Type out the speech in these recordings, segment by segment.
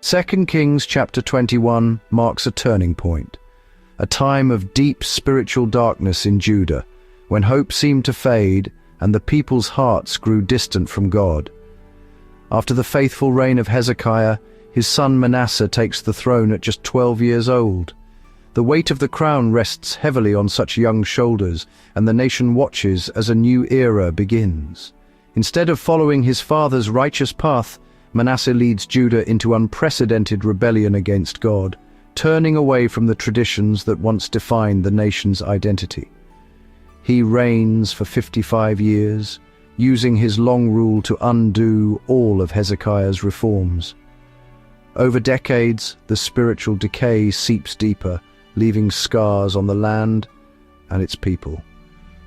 2 Kings chapter 21 marks a turning point, a time of deep spiritual darkness in Judah, when hope seemed to fade and the people's hearts grew distant from God. After the faithful reign of Hezekiah, his son Manasseh takes the throne at just 12 years old. The weight of the crown rests heavily on such young shoulders, and the nation watches as a new era begins. Instead of following his father's righteous path, Manasseh leads Judah into unprecedented rebellion against God, turning away from the traditions that once defined the nation's identity. He reigns for 55 years, using his long rule to undo all of Hezekiah's reforms. Over decades, the spiritual decay seeps deeper, leaving scars on the land and its people.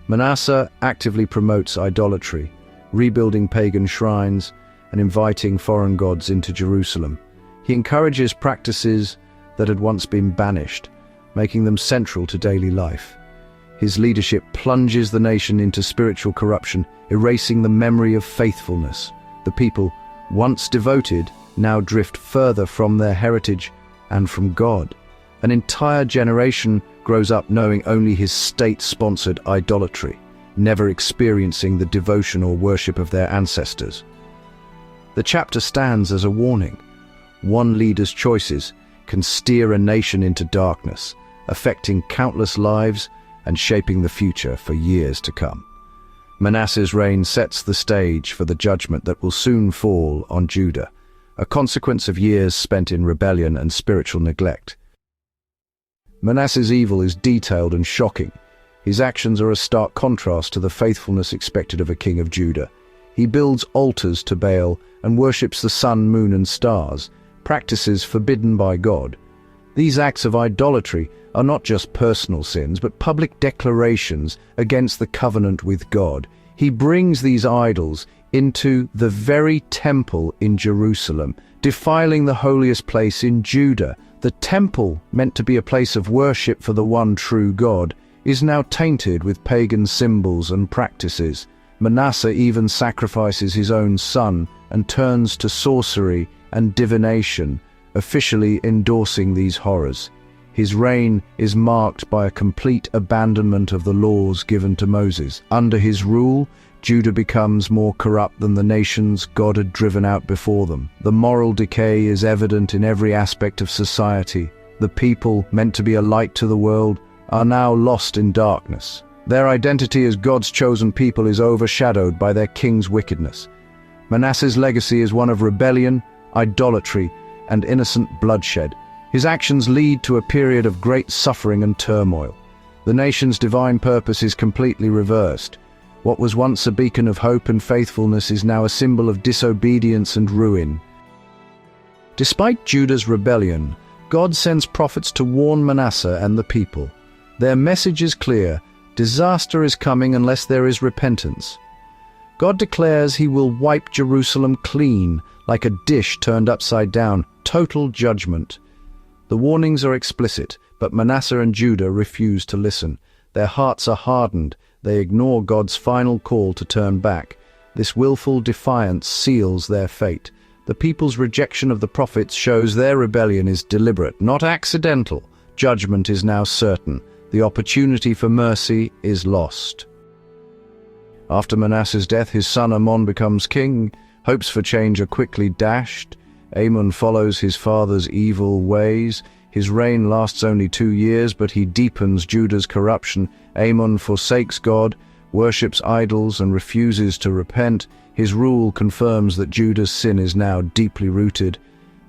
Manasseh actively promotes idolatry, rebuilding pagan shrines and inviting foreign gods into Jerusalem. He encourages practices that had once been banished, making them central to daily life. His leadership plunges the nation into spiritual corruption, erasing the memory of faithfulness. The people, once devoted, now drift further from their heritage and from God. An entire generation grows up knowing only his state-sponsored idolatry, never experiencing the devotion or worship of their ancestors. The chapter stands as a warning. One leader's choices can steer a nation into darkness, affecting countless lives and shaping the future for years to come. Manasseh's reign sets the stage for the judgment that will soon fall on Judah, a consequence of years spent in rebellion and spiritual neglect. Manasseh's evil is detailed and shocking. His actions are a stark contrast to the faithfulness expected of a king of Judah. He builds altars to Baal and worships the sun, moon, and stars, practices forbidden by God. These acts of idolatry are not just personal sins, but public declarations against the covenant with God. He brings these idols into the very temple in Jerusalem, defiling the holiest place in Judah. The temple, meant to be a place of worship for the one true God, is now tainted with pagan symbols and practices. Manasseh even sacrifices his own son and turns to sorcery and divination, officially endorsing these horrors. His reign is marked by a complete abandonment of the laws given to Moses. Under his rule, Judah becomes more corrupt than the nations God had driven out before them. The moral decay is evident in every aspect of society. The people, meant to be a light to the world, are now lost in darkness. Their identity as God's chosen people is overshadowed by their king's wickedness. Manasseh's legacy is one of rebellion, idolatry, and innocent bloodshed. His actions lead to a period of great suffering and turmoil. The nation's divine purpose is completely reversed. What was once a beacon of hope and faithfulness is now a symbol of disobedience and ruin. Despite Judah's rebellion, God sends prophets to warn Manasseh and the people. Their message is clear: disaster is coming unless there is repentance. God declares he will wipe Jerusalem clean, like a dish turned upside down, total judgment. The warnings are explicit, but Manasseh and Judah refuse to listen. Their hearts are hardened. They ignore God's final call to turn back. This willful defiance seals their fate. The people's rejection of the prophets shows their rebellion is deliberate, not accidental. Judgment is now certain. The opportunity for mercy is lost. After Manasseh's death, his son Amon becomes king. Hopes for change are quickly dashed. Amon follows his father's evil ways. His reign lasts only 2 years, but he deepens Judah's corruption. Amon forsakes God, worships idols, and refuses to repent. His rule confirms that Judah's sin is now deeply rooted.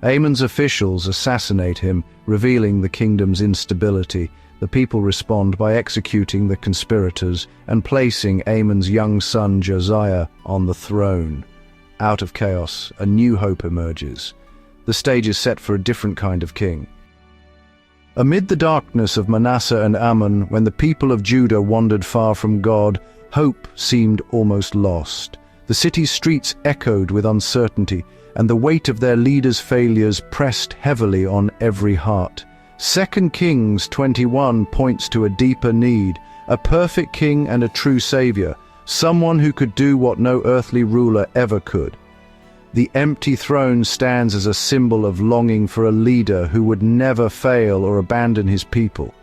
Amon's officials assassinate him, revealing the kingdom's instability. The people respond by executing the conspirators and placing Amon's young son Josiah on the throne. Out of chaos, a new hope emerges. The stage is set for a different kind of king. Amid the darkness of Manasseh and Amon, when the people of Judah wandered far from God, hope seemed almost lost. The city's streets echoed with uncertainty, and the weight of their leaders' failures pressed heavily on every heart. 2 Kings 21 points to a deeper need, a perfect king and a true savior, someone who could do what no earthly ruler ever could. The empty throne stands as a symbol of longing for a leader who would never fail or abandon his people.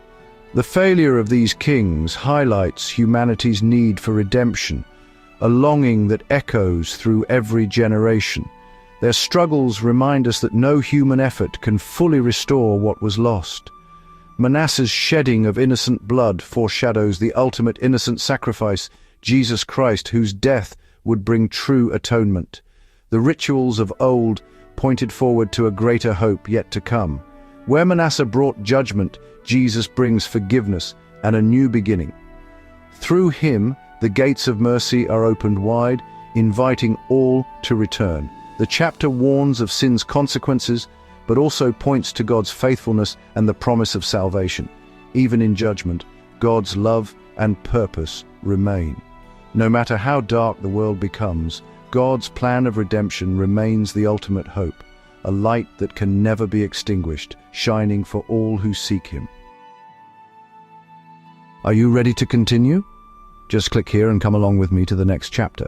The failure of these kings highlights humanity's need for redemption, a longing that echoes through every generation. Their struggles remind us that no human effort can fully restore what was lost. Manasseh's shedding of innocent blood foreshadows the ultimate innocent sacrifice, Jesus Christ, whose death would bring true atonement. The rituals of old pointed forward to a greater hope yet to come. Where Manasseh brought judgment, Jesus brings forgiveness and a new beginning. Through him, the gates of mercy are opened wide, inviting all to return. The chapter warns of sin's consequences, but also points to God's faithfulness and the promise of salvation. Even in judgment, God's love and purpose remain. No matter how dark the world becomes, God's plan of redemption remains the ultimate hope, a light that can never be extinguished, shining for all who seek him. Are you ready to continue? Just click here and come along with me to the next chapter.